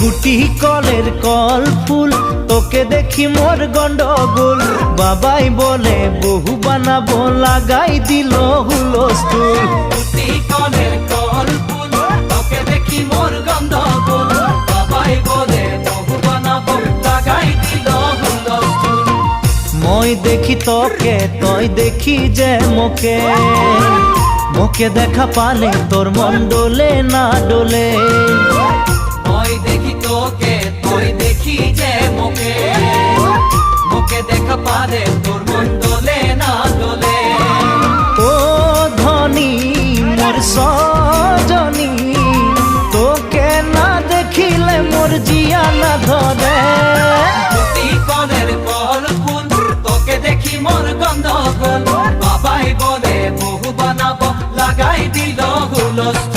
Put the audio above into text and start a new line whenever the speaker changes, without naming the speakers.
গুটি কলের কল ফুল, তোকে দেখি মোর গন্ডগোল। বাবাই বলে বহু বানাবো, লাগাই দিল হুলস্থুল।
গুটি কলের কল ফুল, তোকে দেখি মোর গন্ডগোল। বাবাই বলে বহু বানাবো, লাগাই দিল হুলস্থুল।
মই দেখি তোকে, তই দেখি যে মোকে, মোকে দেখা পালে তোর মন ডোলে না ডোলে।
মই দেখি তোকে, তুই দেখি যে মোকে, মোকে দেখা পারে তোর মন দোলে না দোলে।
ও ধনী মোর সজনী, তোকে না দেখিলে মোর জিয়া না ধরে।
গুটি কলের কল ফুল, তোকে দেখি মোর গন্ডগোল। বাবাই বলে বহু বানাবো, লাগাই দিল হুলস্থুল।